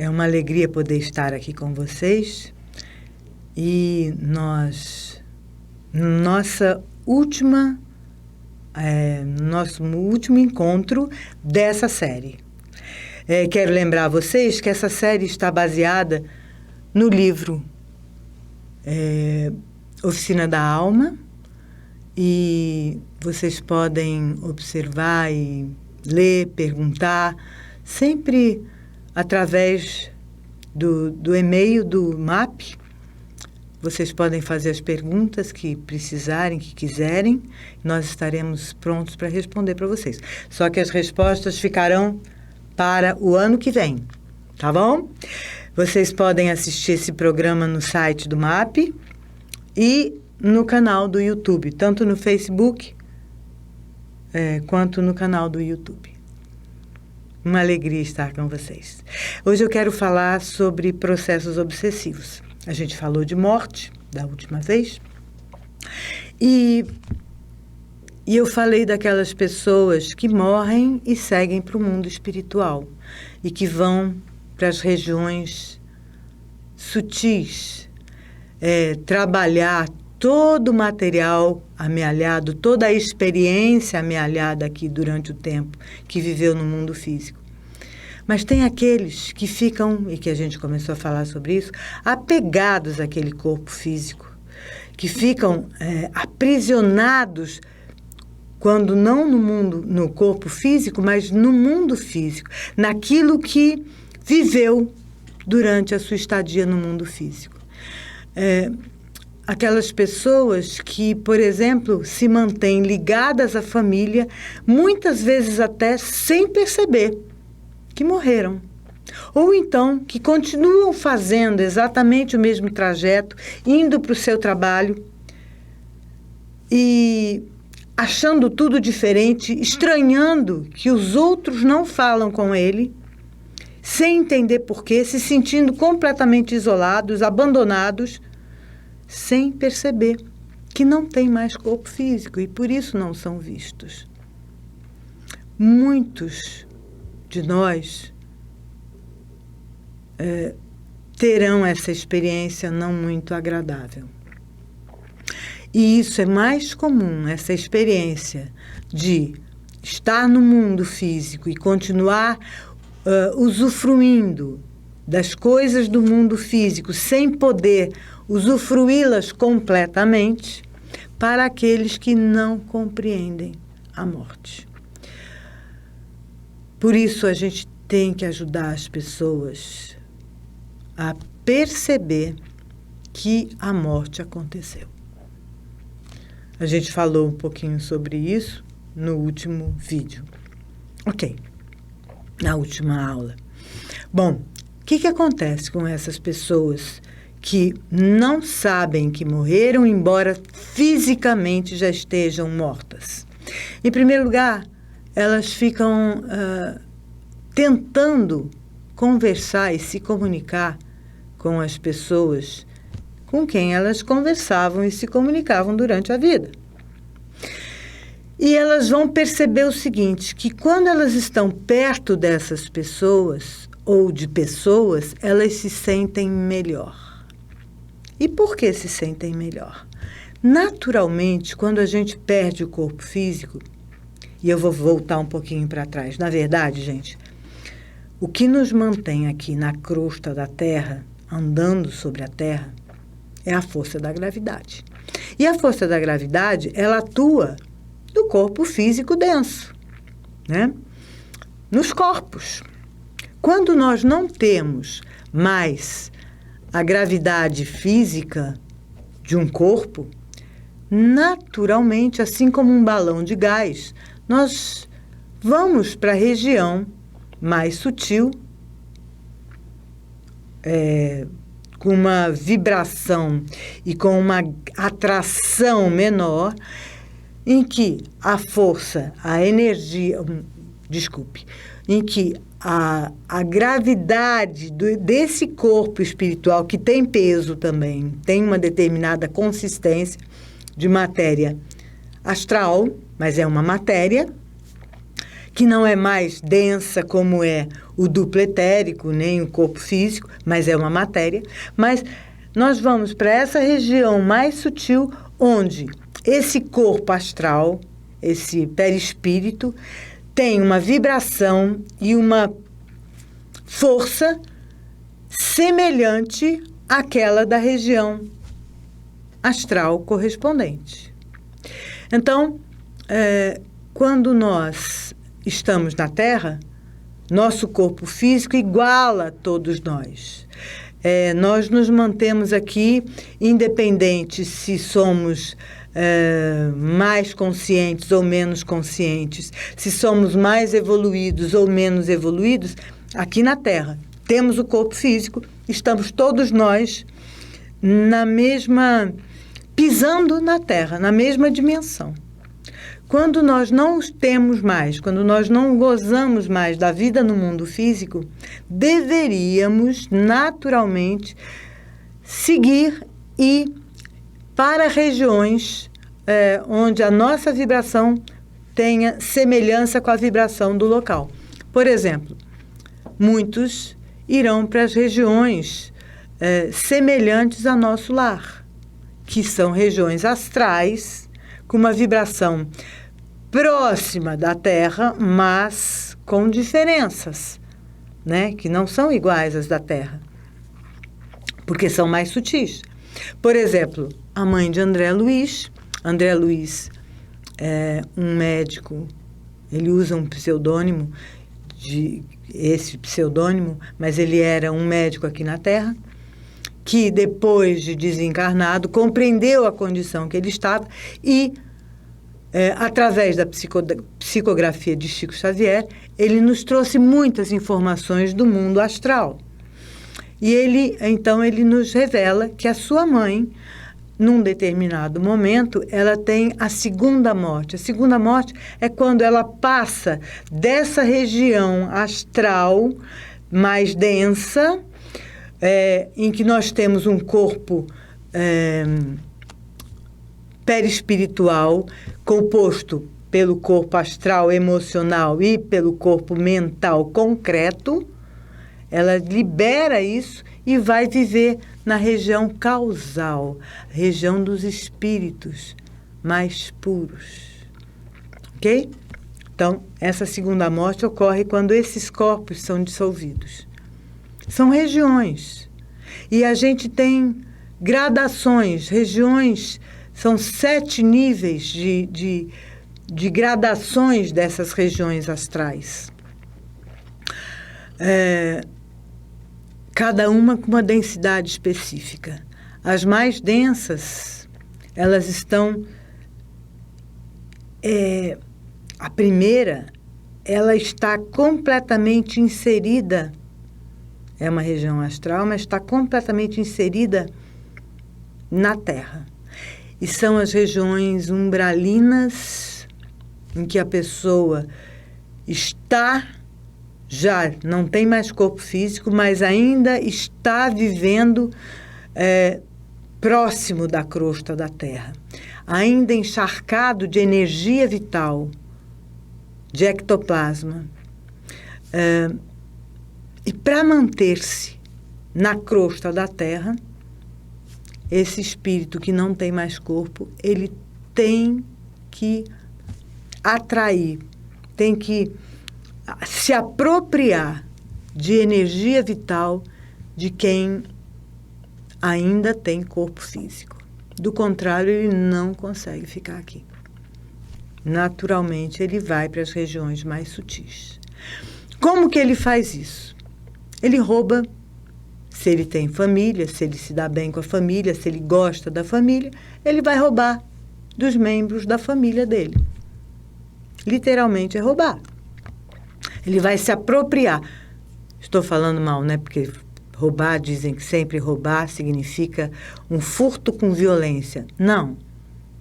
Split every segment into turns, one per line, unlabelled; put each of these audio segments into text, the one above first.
É uma alegria poder estar aqui com vocês e nosso último encontro dessa série. Quero lembrar a vocês que essa série está baseada no livro Oficina da Alma, e vocês podem observar e ler, perguntar, sempre através do e-mail do MAP. Vocês podem fazer as perguntas que precisarem, que quiserem. Nós estaremos prontos para responder para vocês. Só que as respostas ficarão para o ano que vem, tá bom? Vocês podem assistir esse programa no site do MAP e no canal do YouTube, tanto no Facebook quanto no canal do YouTube. Uma alegria estar com vocês. Hoje eu quero falar sobre processos obsessivos. A gente falou de morte da última vez e eu falei daquelas pessoas que morrem e seguem para o mundo espiritual e que vão para as regiões sutis, trabalhar todo o material amealhado, toda a experiência amealhada aqui durante o tempo que viveu no mundo físico. Mas tem aqueles que ficam, e que a gente começou a falar sobre isso, apegados àquele corpo físico, que ficam aprisionados, quando não no corpo físico, mas no mundo físico, naquilo que viveu durante a sua estadia no mundo físico. Aquelas pessoas que, por exemplo, se mantêm ligadas à família, muitas vezes até sem perceber que morreram. Ou então, que continuam fazendo exatamente o mesmo trajeto, indo para o seu trabalho e achando tudo diferente, estranhando que os outros não falam com ele, sem entender porquê, se sentindo completamente isolados, abandonados, sem perceber que não tem mais corpo físico e por isso não são vistos. Muitos de nós terão essa experiência não muito agradável. E isso é mais comum, essa experiência de estar no mundo físico e continuar usufruindo das coisas do mundo físico sem poder usufruí-las completamente, para aqueles que não compreendem a morte. Por isso a gente tem que ajudar as pessoas a perceber que a morte aconteceu. A gente falou um pouquinho sobre isso no último vídeo. Ok, na última aula. Bom, o que acontece com essas pessoas que não sabem que morreram, embora fisicamente já estejam mortas? Em primeiro lugar, elas ficam tentando conversar e se comunicar com as pessoas com quem elas conversavam e se comunicavam durante a vida. E elas vão perceber o seguinte, que quando elas estão perto dessas pessoas, ou de pessoas, elas se sentem melhor. E por que se sentem melhor? Naturalmente, quando a gente perde o corpo físico, e eu vou voltar um pouquinho para trás, na verdade, gente, o que nos mantém aqui na crosta da Terra, andando sobre a Terra, é a força da gravidade. E a força da gravidade, ela atua no corpo físico denso, né? Nos corpos. Quando nós não temos mais a gravidade física de um corpo, naturalmente, assim como um balão de gás, nós vamos para a região mais sutil, com uma vibração e com uma atração menor, em que a força, a energia, em que a gravidade desse corpo espiritual, que tem peso também, tem uma determinada consistência de matéria astral, mas é uma matéria que não é mais densa como é o duplo etérico, nem o corpo físico, mas é uma matéria. Mas nós vamos para essa região mais sutil, onde esse corpo astral, esse perispírito, tem uma vibração e uma força semelhante àquela da região astral correspondente. Então, quando nós estamos na Terra, nosso corpo físico iguala todos nós. Nós nos mantemos aqui, independente se somos mais conscientes ou menos conscientes, se somos mais evoluídos ou menos evoluídos, aqui na Terra. Temos o corpo físico, estamos todos nós pisando na Terra, na mesma dimensão. Quando nós não temos mais, quando nós não gozamos mais da vida no mundo físico, deveríamos naturalmente seguir e para regiões onde a nossa vibração tenha semelhança com a vibração do local. Por exemplo, muitos irão para as regiões semelhantes ao nosso lar, que são regiões astrais, com uma vibração próxima da Terra, mas com diferenças, né? Que não são iguais às da Terra, porque são mais sutis. Por exemplo, a mãe de André Luiz é um médico, ele usa um pseudônimo, esse pseudônimo, mas ele era um médico aqui na Terra, que depois de desencarnado compreendeu a condição que ele estava e, através da psicografia de Chico Xavier, ele nos trouxe muitas informações do mundo astral. E então ele nos revela que a sua mãe, num determinado momento, ela tem a segunda morte. A segunda morte é quando ela passa dessa região astral mais densa, em que nós temos um corpo perispiritual composto pelo corpo astral emocional e pelo corpo mental concreto. Ela libera isso e vai viver na região causal, região dos espíritos mais puros. Ok? Então, essa segunda morte ocorre quando esses corpos são dissolvidos. São regiões. E a gente tem gradações, regiões, são 7 níveis de gradações dessas regiões astrais. Cada uma com uma densidade específica. As mais densas, elas estão... a primeira, ela está completamente inserida, é uma região astral, mas está completamente inserida na Terra. E são as regiões umbralinas, em que a pessoa está... já não tem mais corpo físico, mas ainda está vivendo próximo da crosta da Terra, ainda encharcado de energia vital, de ectoplasma. E para manter-se na crosta da Terra, esse espírito que não tem mais corpo, ele tem que atrair, tem que se apropriar de energia vital de quem ainda tem corpo físico. Do contrário, ele não consegue ficar aqui. Naturalmente, ele vai para as regiões mais sutis. Como que ele faz isso? Ele rouba, se ele tem família, se ele se dá bem com a família, se ele gosta da família, ele vai roubar dos membros da família dele. Literalmente é roubar. Ele vai se apropriar. Estou falando mal, né? Porque roubar, dizem que sempre roubar significa um furto com violência. Não,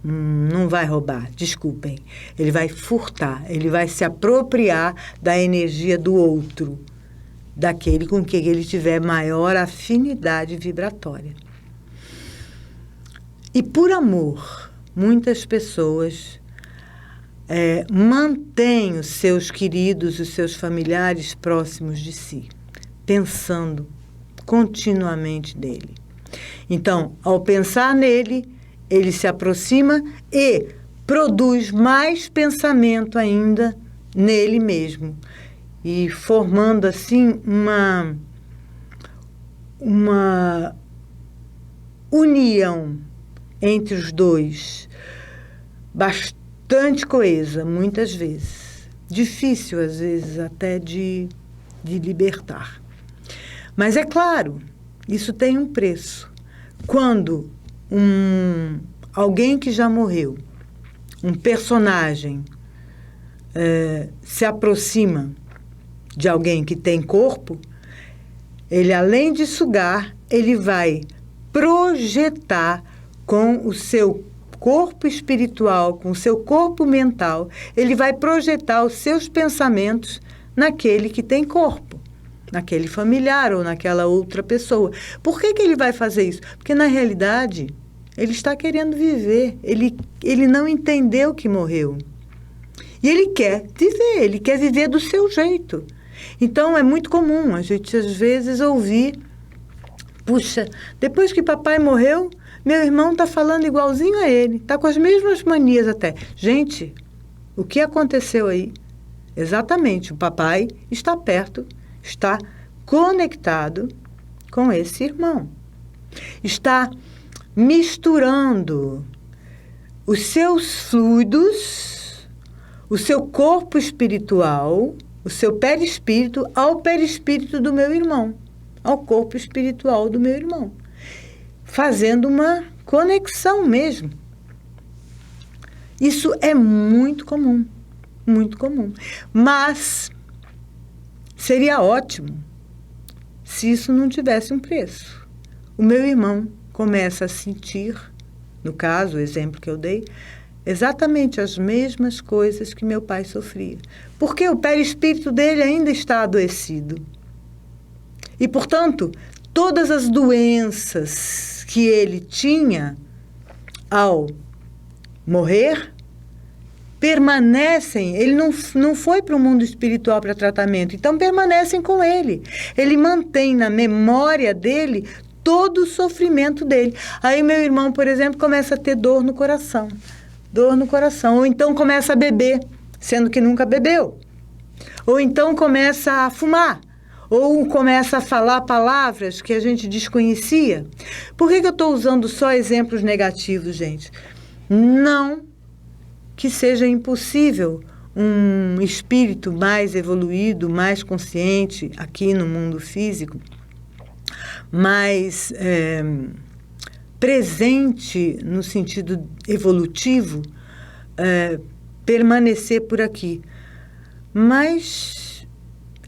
não vai roubar, desculpem. Ele vai furtar, ele vai se apropriar da energia do outro, daquele com quem ele tiver maior afinidade vibratória. E por amor, muitas pessoas mantém os seus queridos, os seus familiares próximos de si, pensando continuamente nele. Então, ao pensar nele, ele se aproxima e produz mais pensamento ainda nele mesmo, e formando assim uma união entre os dois, bastante coesa, muitas vezes. Difícil, às vezes, até de libertar. Mas é claro, isso tem um preço. Quando alguém que já morreu, um personagem, se aproxima de alguém que tem corpo, ele, além de sugar, ele vai projetar com o seu corpo espiritual, com o seu corpo mental, ele vai projetar os seus pensamentos naquele que tem corpo, naquele familiar ou naquela outra pessoa. Por que ele vai fazer isso? Porque, na realidade, ele está querendo viver, ele não entendeu que morreu. E ele quer viver do seu jeito. Então, é muito comum a gente, às vezes, ouvir: puxa, depois que papai morreu, meu irmão está falando igualzinho a ele, está com as mesmas manias até. Gente, o que aconteceu aí? Exatamente, o papai está perto, está conectado com esse irmão. Está misturando os seus fluidos, o seu corpo espiritual, o seu perispírito ao perispírito do meu irmão, ao corpo espiritual do meu irmão, fazendo uma conexão mesmo. Isso é muito comum, muito comum. Mas seria ótimo se isso não tivesse um preço. O meu irmão começa a sentir, no caso, o exemplo que eu dei, exatamente as mesmas coisas que meu pai sofria. Porque o perispírito dele ainda está adoecido. E, portanto, todas as doenças que ele tinha ao morrer permanecem. Ele não foi para o mundo espiritual para tratamento, então permanecem com ele. Ele mantém na memória dele todo o sofrimento dele. Aí meu irmão, por exemplo, começa a ter dor no coração, ou então começa a beber, sendo que nunca bebeu, ou então começa a fumar, ou começa a falar palavras que a gente desconhecia. Por que eu estou usando só exemplos negativos, gente? Não que seja impossível um espírito mais evoluído, mais consciente aqui no mundo físico, mais presente no sentido evolutivo, permanecer por aqui. Mas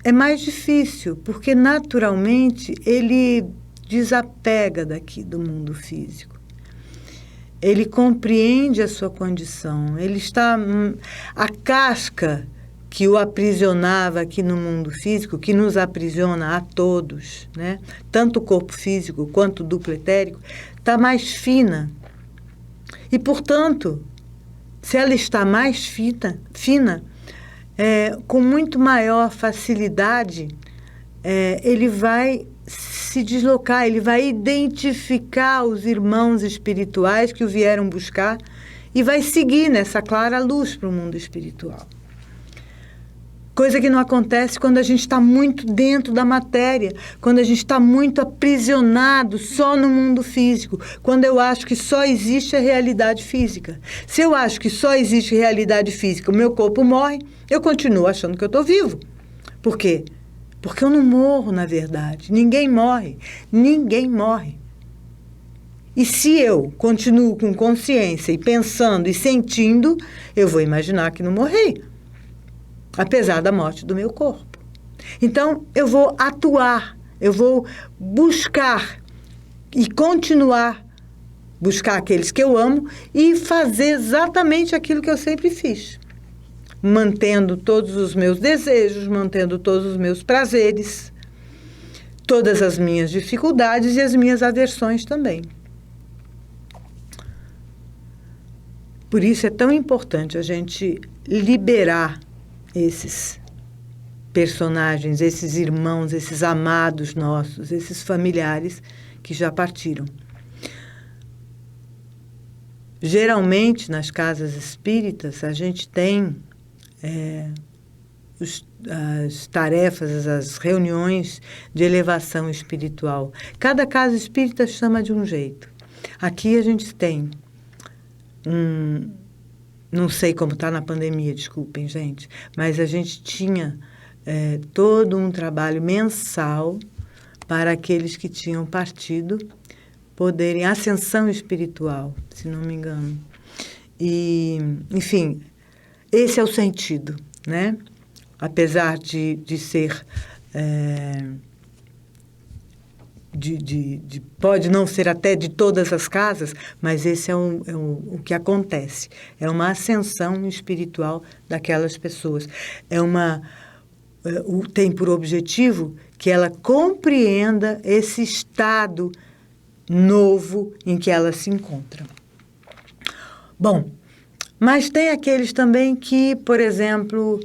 é mais difícil, porque naturalmente ele desapega daqui do mundo físico. Ele compreende a sua condição. Ele está... A casca que o aprisionava aqui no mundo físico, que nos aprisiona a todos, né? Tanto o corpo físico quanto o duplo etérico, está mais fina. E, portanto, se ela está mais fina, com muito maior facilidade, ele vai se deslocar, ele vai identificar os irmãos espirituais que o vieram buscar e vai seguir nessa clara luz para o mundo espiritual. Coisa que não acontece quando a gente está muito dentro da matéria, quando a gente está muito aprisionado só no mundo físico, quando eu acho que só existe a realidade física. Se eu acho que só existe realidade física, o meu corpo morre, eu continuo achando que eu estou vivo. Por quê? Porque eu não morro, na verdade. Ninguém morre. Ninguém morre. E se eu continuo com consciência e pensando e sentindo, eu vou imaginar que não morri, apesar da morte do meu corpo. Então, eu vou atuar, eu vou buscar e continuar buscar aqueles que eu amo e fazer exatamente aquilo que eu sempre fiz, mantendo todos os meus desejos, mantendo todos os meus prazeres, todas as minhas dificuldades e as minhas aversões também. Por isso é tão importante a gente liberar esses personagens, esses irmãos, esses amados nossos, esses familiares que já partiram. Geralmente, nas casas espíritas, a gente tem as tarefas, as reuniões de elevação espiritual. Cada casa espírita chama de um jeito. Aqui a gente tem não sei como está na pandemia, desculpem, gente, mas a gente tinha todo um trabalho mensal para aqueles que tinham partido poderem, ascensão espiritual, se não me engano. E, enfim, esse é o sentido, né? Apesar de ser... pode não ser até de todas as casas, mas esse é o que acontece. É uma ascensão espiritual daquelas pessoas. Tem por objetivo que ela compreenda esse estado novo em que ela se encontra. Bom, mas tem aqueles também que, por exemplo,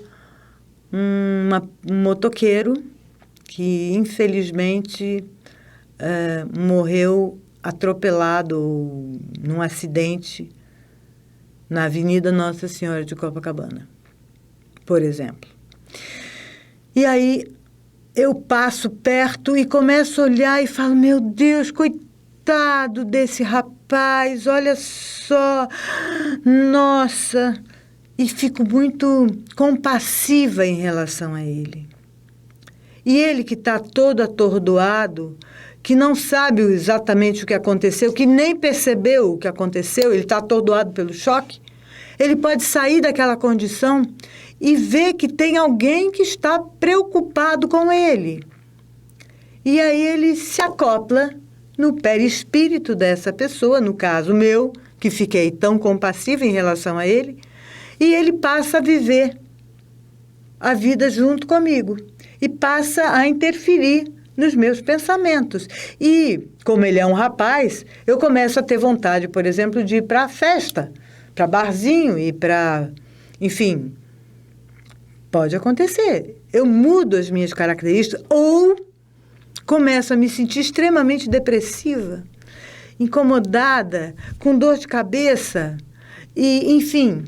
um motoqueiro que, infelizmente, morreu atropelado num acidente na Avenida Nossa Senhora de Copacabana, por exemplo. E aí eu passo perto e começo a olhar e falo, meu Deus, coitado desse rapaz, olha só, nossa, e fico muito compassiva em relação a ele. E ele que está todo atordoado, que não sabe exatamente o que aconteceu, que nem percebeu o que aconteceu, ele está atordoado pelo choque, ele pode sair daquela condição e ver que tem alguém que está preocupado com ele. E aí ele se acopla no perispírito dessa pessoa, no caso meu, que fiquei tão compassiva em relação a ele, e ele passa a viver a vida junto comigo e passa a interferir nos meus pensamentos. E, como ele é um rapaz, eu começo a ter vontade, por exemplo, de ir para a festa, para barzinho e para... Enfim, pode acontecer. Eu mudo as minhas características ou começo a me sentir extremamente depressiva, incomodada, com dor de cabeça e, enfim,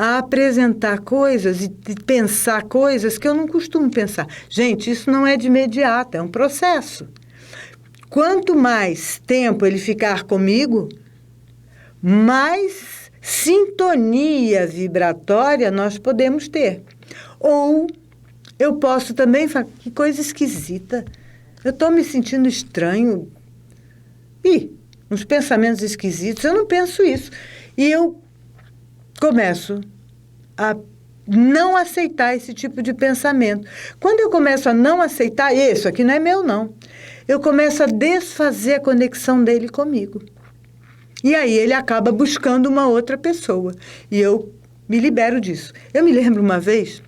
a apresentar coisas e pensar coisas que eu não costumo pensar. Gente, isso não é de imediato, é um processo. Quanto mais tempo ele ficar comigo, mais sintonia vibratória nós podemos ter. Ou eu posso também falar, que coisa esquisita, eu estou me sentindo estranho. Ih, uns pensamentos esquisitos, eu não penso isso. E eu começo a não aceitar esse tipo de pensamento. Quando eu começo a não aceitar, isso aqui não é meu, não. Eu começo a desfazer a conexão dele comigo. E aí ele acaba buscando uma outra pessoa. E eu me libero disso. Eu me lembro uma vez,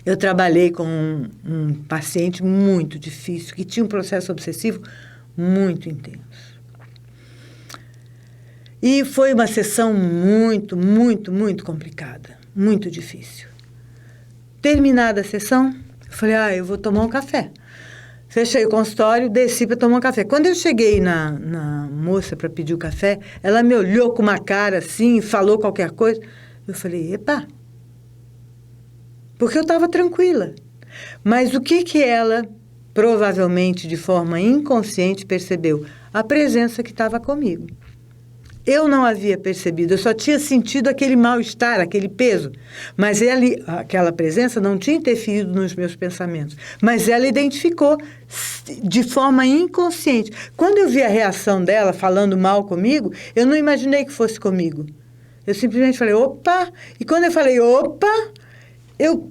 eu trabalhei com um paciente muito difícil, que tinha um processo obsessivo muito intenso. E foi uma sessão muito, muito, muito complicada, muito difícil. Terminada a sessão, eu falei, eu vou tomar um café. Fechei o consultório, desci para tomar um café. Quando eu cheguei na moça para pedir o café, ela me olhou com uma cara assim, falou qualquer coisa. Eu falei, epa, porque eu estava tranquila. Mas o que ela, provavelmente de forma inconsciente, percebeu? A presença que estava comigo. Eu não havia percebido, eu só tinha sentido aquele mal-estar, aquele peso. Mas aquela presença não tinha interferido nos meus pensamentos. Mas ela identificou de forma inconsciente. Quando eu vi a reação dela falando mal comigo, eu não imaginei que fosse comigo. Eu simplesmente falei, opa! E quando eu falei, opa, eu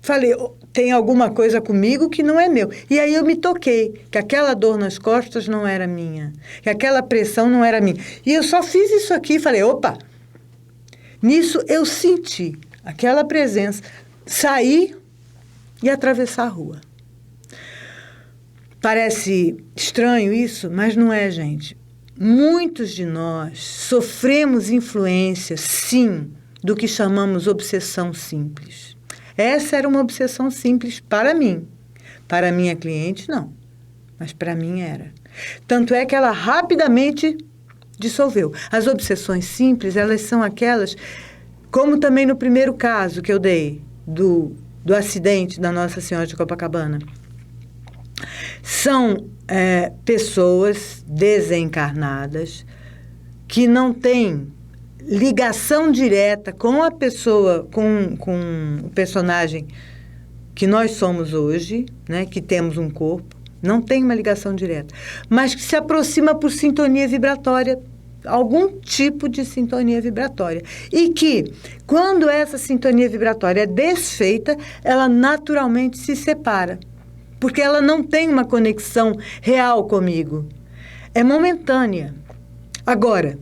falei, tem alguma coisa comigo que não é meu. E aí eu me toquei, que aquela dor nas costas não era minha, que aquela pressão não era minha. E eu só fiz isso aqui e falei, opa! Nisso eu senti aquela presença, sair e atravessar a rua. Parece estranho isso, mas não é, gente. muitos de nós sofremos influência, sim, do que chamamos obsessão simples. Essa era uma obsessão simples para mim. Para a minha cliente, não. Mas para mim era. Tanto é que ela rapidamente dissolveu. As obsessões simples, elas são aquelas, como também no primeiro caso que eu dei, do acidente da Nossa Senhora de Copacabana. São pessoas desencarnadas que não têm ligação direta com a pessoa, com o personagem que nós somos hoje, né, que temos um corpo, não tem uma ligação direta, mas que se aproxima por sintonia vibratória, algum tipo de sintonia vibratória. E que, quando essa sintonia vibratória é desfeita, ela naturalmente se separa. Porque ela não tem uma conexão real comigo. É momentânea. Agora,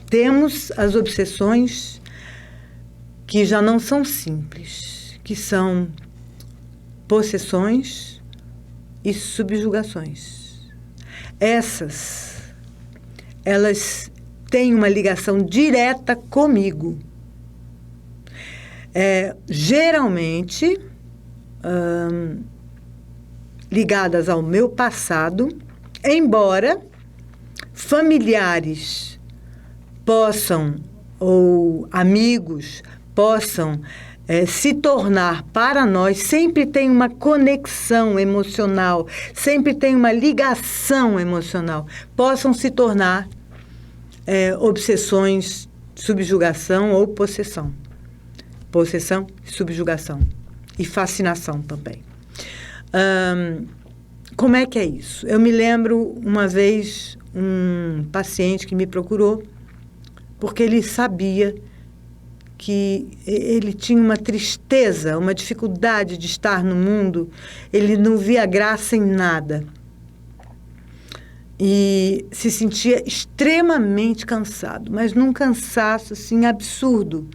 temos as obsessões que já não são simples, que são possessões e subjugações. Elas têm uma ligação direta comigo. Geralmente, ligadas ao meu passado, embora familiares possam, ou amigos possam se tornar para nós, sempre tem uma conexão emocional, sempre tem uma ligação emocional, possam se tornar obsessões, subjugação ou possessão. Possessão, subjugação e fascinação também. Como é que é isso? Eu me lembro uma vez um paciente que me procurou porque ele sabia que ele tinha uma tristeza, uma dificuldade de estar no mundo, ele não via graça em nada. E se sentia extremamente cansado, mas num cansaço assim, absurdo.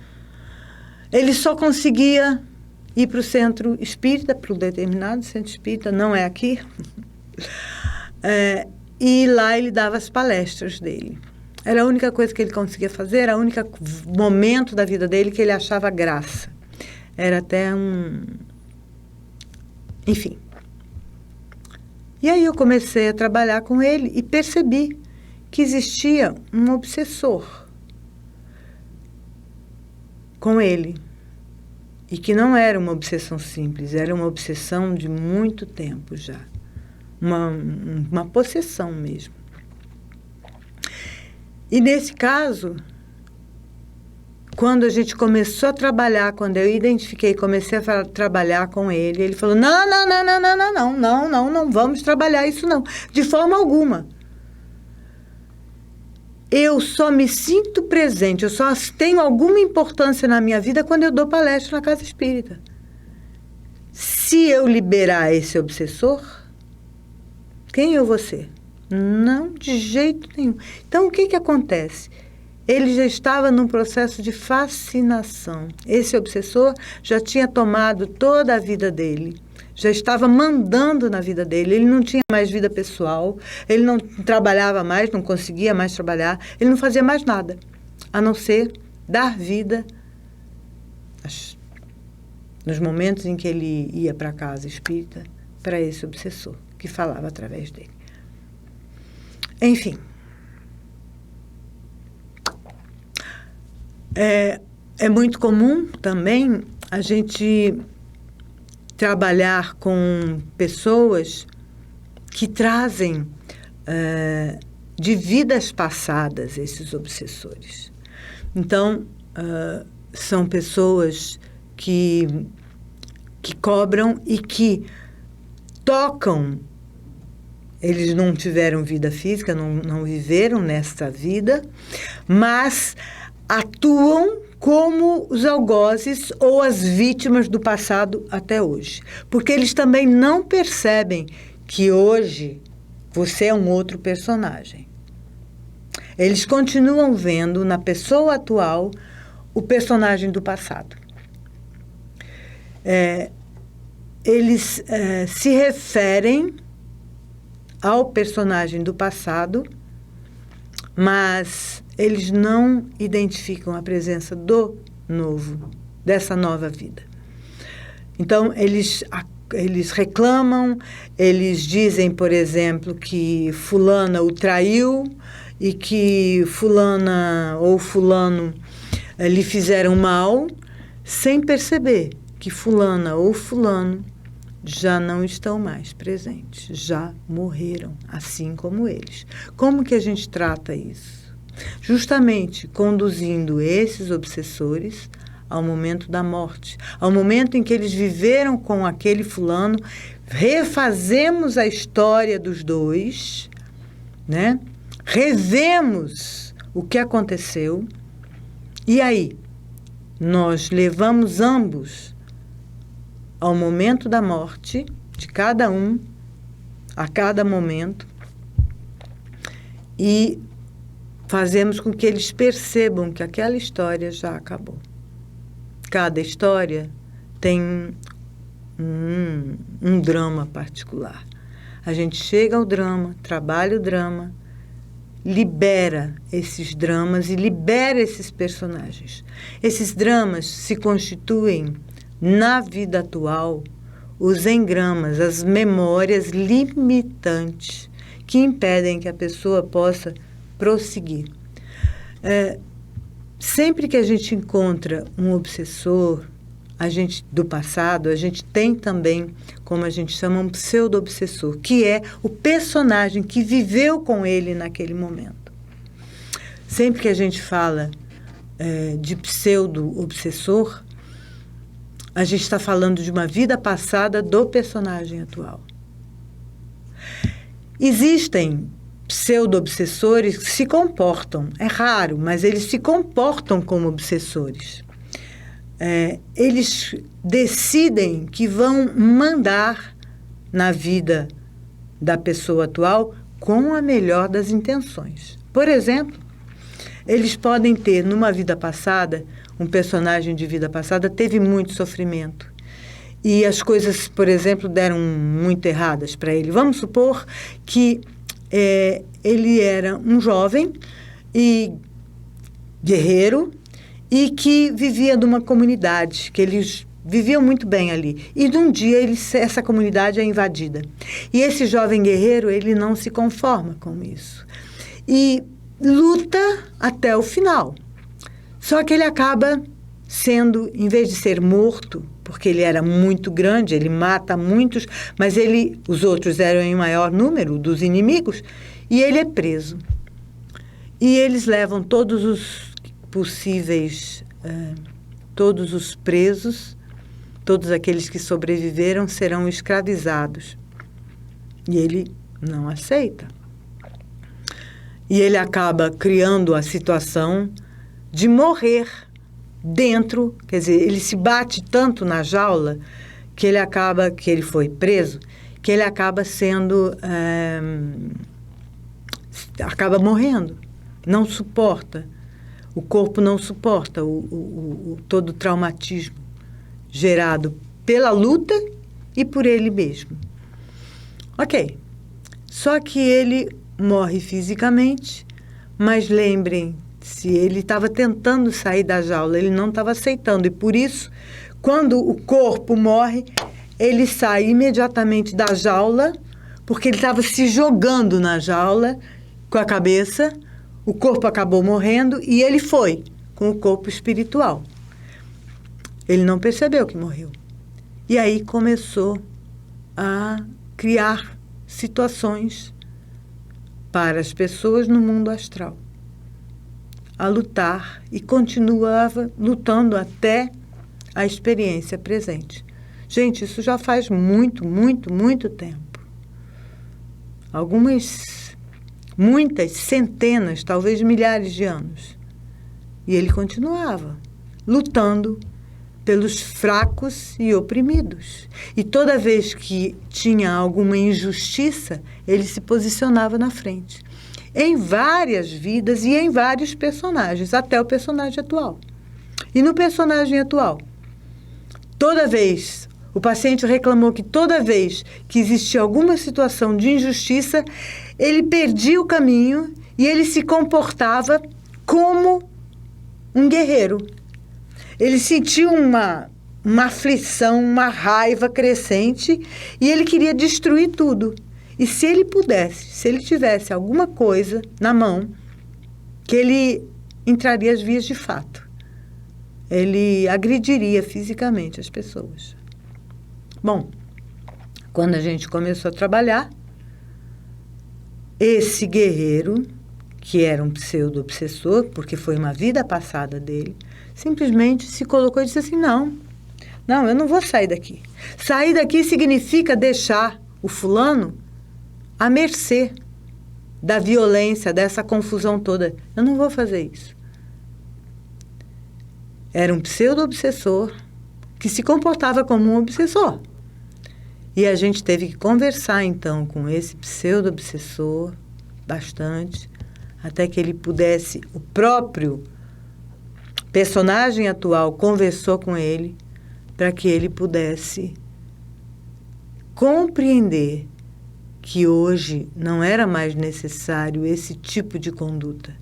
Ele só conseguia ir para o centro espírita, para um determinado centro espírita, não é aqui, e lá ele dava as palestras dele. Era a única coisa que ele conseguia fazer, era o único momento da vida dele que ele achava graça. Era até enfim. E aí eu comecei a trabalhar com ele e percebi que existia um obsessor com ele. E que não era uma obsessão simples, era uma obsessão de muito tempo já. Uma possessão mesmo. E nesse caso, quando a gente começou a trabalhar, quando eu identifiquei, comecei a trabalhar com ele, ele falou, não vamos trabalhar isso não, de forma alguma. Eu só me sinto presente, eu só tenho alguma importância na minha vida quando eu dou palestra na casa espírita. Se eu liberar esse obsessor, quem eu vou ser? Não, de jeito nenhum. Então, o que acontece? Ele já estava num processo de fascinação. Esse obsessor já tinha tomado toda a vida dele. Já estava mandando na vida dele. Ele não tinha mais vida pessoal. Ele não trabalhava mais, não conseguia mais trabalhar. Ele não fazia mais nada, a não ser dar vida nos momentos em que ele ia para a casa espírita, para esse obsessor, que falava através dele. Enfim. É muito comum também a gente trabalhar com pessoas que trazem de vidas passadas esses obsessores. Então, são pessoas que cobram e que tocam. Eles não tiveram vida física, não viveram nesta vida, mas atuam como os algozes ou as vítimas do passado até hoje. Porque eles também não percebem que hoje você é um outro personagem. Eles continuam vendo na pessoa atual o personagem do passado. Eles se referem ao personagem do passado mas eles não identificam a presença do novo, dessa nova vida. Então, eles reclamam, eles dizem, por exemplo, que fulana o traiu e que fulana ou fulano lhe fizeram mal, sem perceber que fulana ou fulano já não estão mais presentes, já morreram, assim como eles. Como que a gente trata isso? Justamente conduzindo esses obsessores ao momento da morte, ao momento em que eles viveram com aquele fulano, refazemos a história dos dois, né? Revemos o que aconteceu, e aí nós levamos ambos ao momento da morte de cada um, a cada momento, e fazemos com que eles percebam que aquela história já acabou. Cada história tem um drama particular. A gente chega ao drama, trabalha o drama, libera esses dramas e libera esses personagens. Esses dramas se constituem, na vida atual, os engramas, as memórias limitantes que impedem que a pessoa possa prosseguir. Sempre que a gente encontra um obsessor, do passado, a gente tem também, como a gente chama, um pseudo-obsessor, que é o personagem que viveu com ele naquele momento. Sempre que a gente fala de pseudo-obsessor, a gente está falando de uma vida passada do personagem atual. Existem pseudo-obsessores que se comportam, é raro, mas eles se comportam como obsessores. Eles decidem que vão mandar na vida da pessoa atual com a melhor das intenções. Por exemplo, eles podem ter, numa vida passada, um personagem de vida passada teve muito sofrimento. E as coisas, por exemplo, deram muito erradas para ele. Vamos supor que ele era um jovem e guerreiro e que vivia numa comunidade, que eles viviam muito bem ali. E de um dia essa comunidade é invadida. E esse jovem guerreiro, ele não se conforma com isso. E luta até o final. Só que ele acaba sendo, em vez de ser morto, porque ele era muito grande, ele mata muitos, mas os outros eram em maior número dos inimigos, e ele é preso. E eles levam todos os possíveis, todos os presos, todos aqueles que sobreviveram serão escravizados. E ele não aceita. E ele acaba criando a situação de morrer dentro, quer dizer, ele se bate tanto na jaula que ele foi preso, que ele acaba sendo, acaba morrendo, não suporta, o corpo não suporta todo o traumatismo gerado pela luta e por ele mesmo. Ok, só que ele morre fisicamente, mas lembrem, se ele estava tentando sair da jaula, ele não estava aceitando. E por isso, quando o corpo morre, ele sai imediatamente da jaula, porque ele estava se jogando na jaula com a cabeça, o corpo acabou morrendo e ele foi com o corpo espiritual. Ele não percebeu que morreu. E aí começou a criar situações para as pessoas no mundo astral, a lutar, e continuava lutando até a experiência presente. Gente, isso já faz muito, muito, muito tempo. Muitas centenas, talvez milhares de anos. E ele continuava lutando pelos fracos e oprimidos. E toda vez que tinha alguma injustiça, ele se posicionava na frente. Em várias vidas e em vários personagens, até o personagem atual. E no personagem atual, o paciente reclamou que toda vez que existia alguma situação de injustiça, ele perdia o caminho e ele se comportava como um guerreiro. Ele sentia uma aflição, uma raiva crescente, e ele queria destruir tudo. E se ele pudesse, se ele tivesse alguma coisa na mão, que ele entraria às vias de fato. Ele agrediria fisicamente as pessoas. Bom, quando a gente começou a trabalhar, esse guerreiro, que era um pseudo-obsessor, porque foi uma vida passada dele, simplesmente se colocou e disse assim, não, eu não vou sair daqui. Sair daqui significa deixar o fulano à mercê da violência, dessa confusão toda. Eu não vou fazer isso. Era um pseudo-obsessor que se comportava como um obsessor. E a gente teve que conversar, então, com esse pseudo-obsessor bastante, até que ele pudesse, o próprio personagem atual conversou com ele para que ele pudesse compreender que hoje não era mais necessário esse tipo de conduta,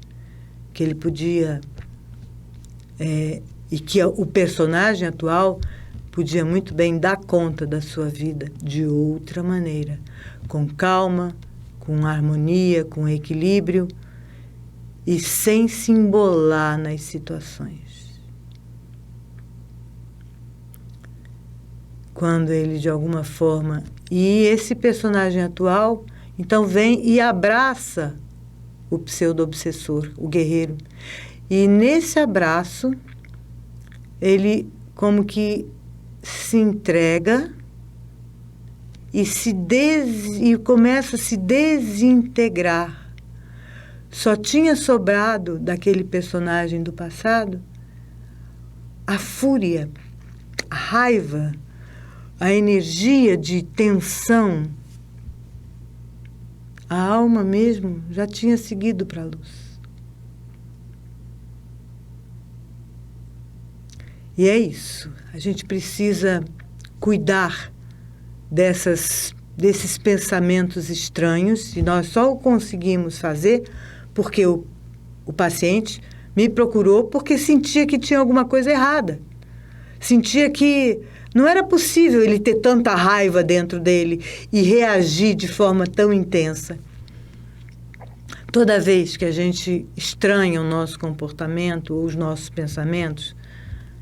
que ele podia, e que o personagem atual podia muito bem dar conta da sua vida de outra maneira, com calma, com harmonia, com equilíbrio e sem se embolar nas situações. Quando ele, de alguma forma... E esse personagem atual, então, vem e abraça o pseudo-obsessor, o guerreiro. E nesse abraço, ele como que se entrega e começa a se desintegrar. Só tinha sobrado daquele personagem do passado a fúria, a raiva, a energia de tensão. A alma mesmo já tinha seguido para a luz. E é isso. A gente precisa cuidar desses pensamentos estranhos, e nós só o conseguimos fazer porque o paciente me procurou porque sentia que tinha alguma coisa errada. Sentia que não era possível ele ter tanta raiva dentro dele e reagir de forma tão intensa. Toda vez que a gente estranha o nosso comportamento ou os nossos pensamentos,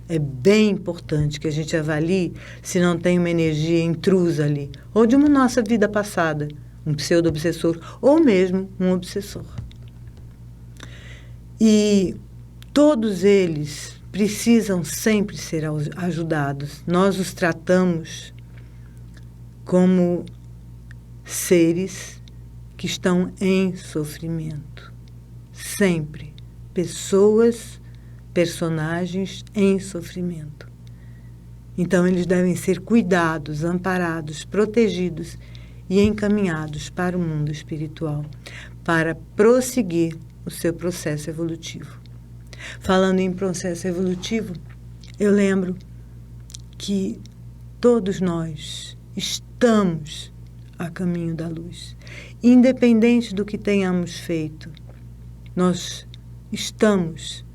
é bem importante que a gente avalie se não tem uma energia intrusa ali, ou de uma nossa vida passada, um pseudo-obsessor, ou mesmo um obsessor. E todos eles precisam sempre ser ajudados. Nós os tratamos como seres que estão em sofrimento. Sempre. Pessoas, personagens em sofrimento. Então, eles devem ser cuidados, amparados, protegidos e encaminhados para o mundo espiritual, para prosseguir o seu processo evolutivo. Falando em processo evolutivo, eu lembro que todos nós estamos a caminho da luz. Independente do que tenhamos feito, nós estamos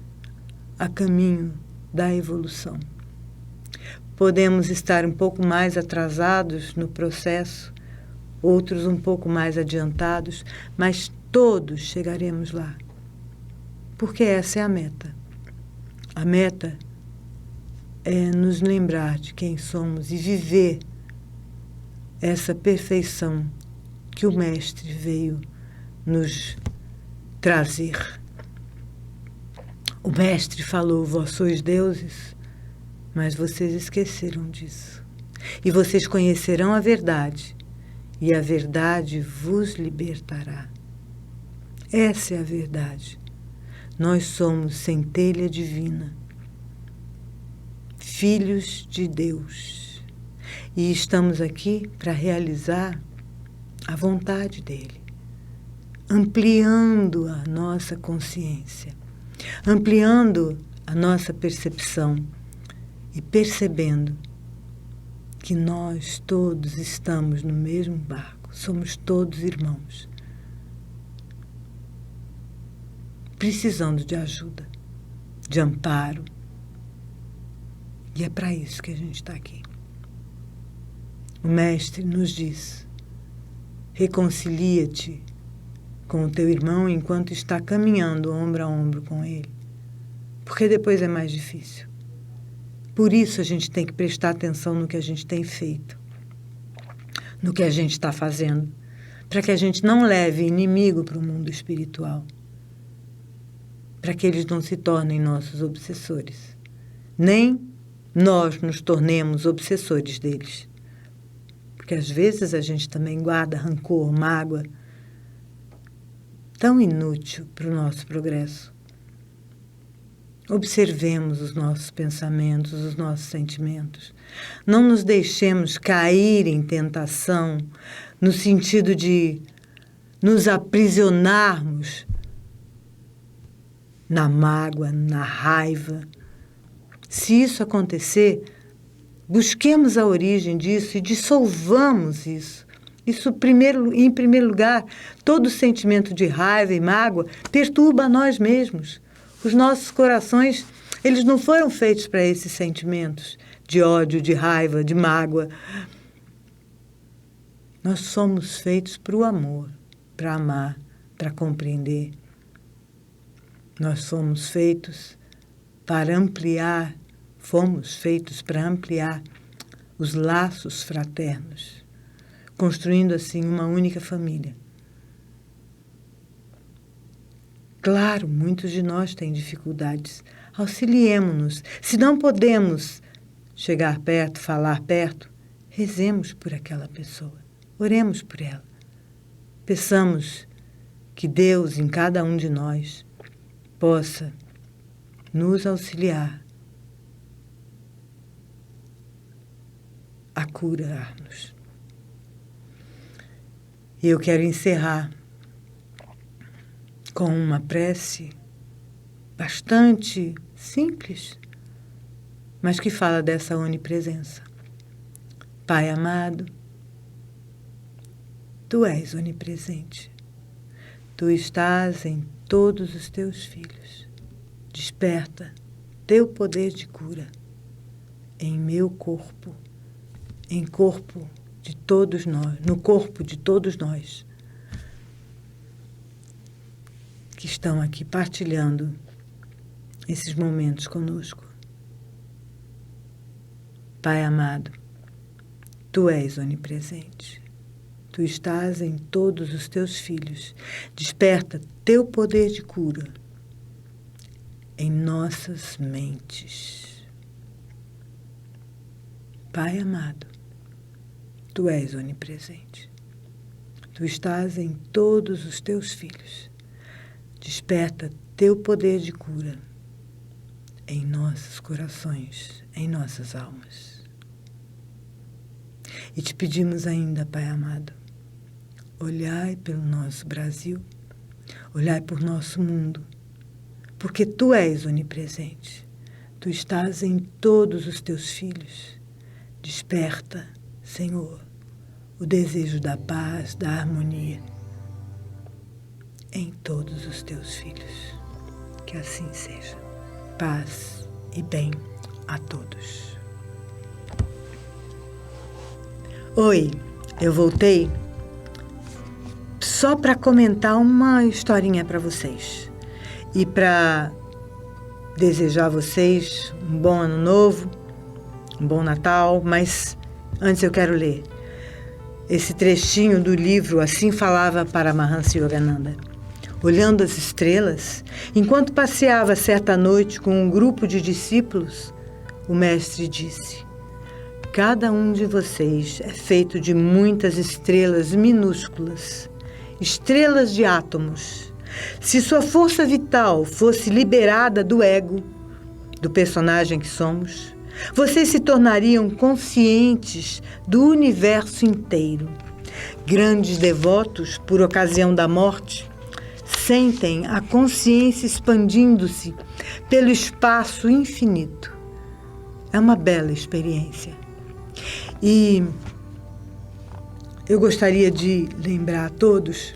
a caminho da evolução. Podemos estar um pouco mais atrasados no processo, outros um pouco mais adiantados, mas todos chegaremos lá. Porque essa é a meta. A meta é nos lembrar de quem somos e viver essa perfeição que o Mestre veio nos trazer. O Mestre falou, vós sois deuses, mas vocês esqueceram disso. E vocês conhecerão a verdade, e a verdade vos libertará. Essa é a verdade. Nós somos centelha divina, filhos de Deus, e estamos aqui para realizar a vontade dele, ampliando a nossa consciência, ampliando a nossa percepção e percebendo que nós todos estamos no mesmo barco, somos todos irmãos. precisando de ajuda, de amparo. E é para isso que a gente está aqui. O Mestre nos diz: reconcilia-te com o teu irmão enquanto está caminhando ombro a ombro com ele, porque depois é mais difícil. Por isso a gente tem que prestar atenção no que a gente tem feito, no que a gente está fazendo, para que a gente não leve inimigo para o mundo espiritual, para que eles não se tornem nossos obsessores, nem nós nos tornemos obsessores deles. Porque às vezes a gente também guarda rancor, mágoa, tão inútil para o nosso progresso. Observemos os nossos pensamentos, os nossos sentimentos. Não nos deixemos cair em tentação, no sentido de nos aprisionarmos na mágoa, na raiva. Se isso acontecer, busquemos a origem disso e dissolvamos isso. Isso, em primeiro lugar, todo sentimento de raiva e mágoa perturba a nós mesmos. Os nossos corações, eles não foram feitos para esses sentimentos de ódio, de raiva, de mágoa. Nós somos feitos para o amor, para amar, para compreender. Nós somos feitos para ampliar, fomos feitos para ampliar os laços fraternos, construindo assim uma única família. Claro, muitos de nós têm dificuldades. Auxiliemo-nos. Se não podemos chegar perto, falar perto, rezemos por aquela pessoa. Oremos por ela. Peçamos que Deus, em cada um de nós, possa nos auxiliar a curar-nos. E eu quero encerrar com uma prece bastante simples, mas que fala dessa onipresença. Pai amado, Tu és onipresente. Tu estás em todos os Teus filhos. Desperta Teu poder de cura em meu corpo, em corpo de todos nós, no corpo de todos nós que estão aqui partilhando esses momentos conosco. Pai amado, Tu és onipresente. Tu estás em todos os Teus filhos. Desperta Teu poder de cura em nossas mentes. Pai amado, Tu és onipresente. Tu estás em todos os Teus filhos. Desperta Teu poder de cura em nossos corações, em nossas almas. E te pedimos ainda, Pai amado, olhai pelo nosso Brasil, olhai por nosso mundo, porque Tu és onipresente. Tu estás em todos os Teus filhos. Desperta, Senhor, o desejo da paz, da harmonia em todos os Teus filhos. Que assim seja. Paz e bem a todos. Oi, eu voltei só para comentar uma historinha para vocês e para desejar a vocês um bom ano novo, um bom Natal, mas antes eu quero ler esse trechinho do livro Assim Falava Paramahansa Yogananda. Olhando as estrelas, enquanto passeava certa noite com um grupo de discípulos, o mestre disse: cada um de vocês é feito de muitas estrelas minúsculas, estrelas de átomos. Se sua força vital fosse liberada do ego, do personagem que somos, vocês se tornariam conscientes do universo inteiro. Grandes devotos, por ocasião da morte, sentem a consciência expandindo-se pelo espaço infinito. É uma bela experiência. E eu gostaria de lembrar a todos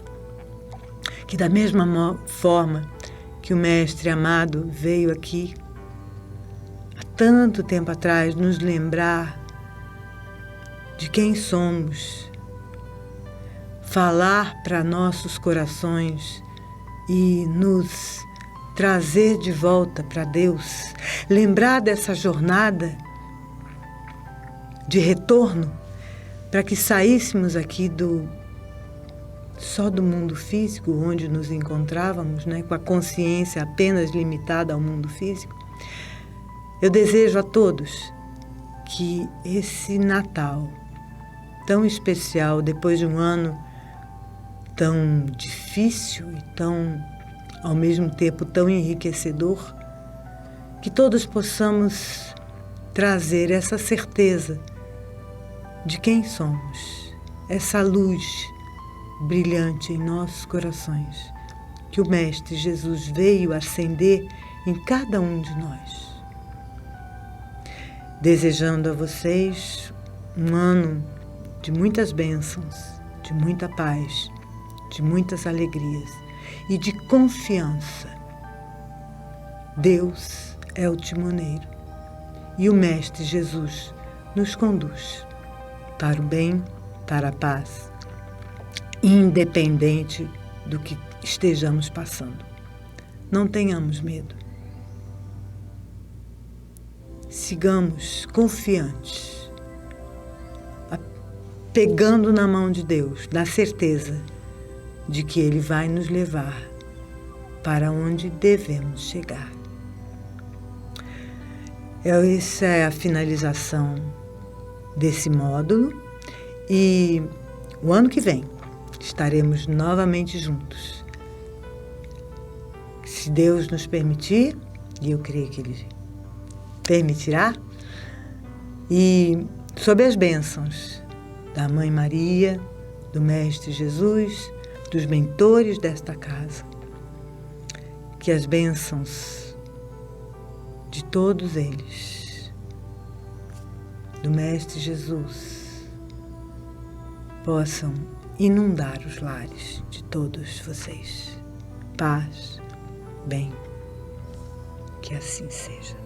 que, da mesma forma que o Mestre amado veio aqui, há tanto tempo atrás, nos lembrar de quem somos, falar para nossos corações e nos trazer de volta para Deus, lembrar dessa jornada de retorno, para que saíssemos aqui só do mundo físico, onde nos encontrávamos, né, com a consciência apenas limitada ao mundo físico. Eu desejo a todos que esse Natal tão especial, depois de um ano tão difícil e tão, ao mesmo tempo, tão enriquecedor, que todos possamos trazer essa certeza de quem somos, essa luz brilhante em nossos corações, que o Mestre Jesus veio acender em cada um de nós. Desejando a vocês um ano de muitas bênçãos, de muita paz, de muitas alegrias e de confiança. Deus é o timoneiro e o Mestre Jesus nos conduz para o bem, para a paz, independente do que estejamos passando. Não tenhamos medo. Sigamos confiantes, pegando na mão de Deus, na certeza de que Ele vai nos levar para onde devemos chegar. Essa é a finalização desse módulo e o ano que vem estaremos novamente juntos. Se Deus nos permitir, e eu creio que Ele permitirá, e sob as bênçãos da Mãe Maria, do Mestre Jesus, dos mentores desta casa, que as bênçãos de todos eles, do Mestre Jesus, possam inundar os lares de todos vocês. Paz, bem, que assim seja.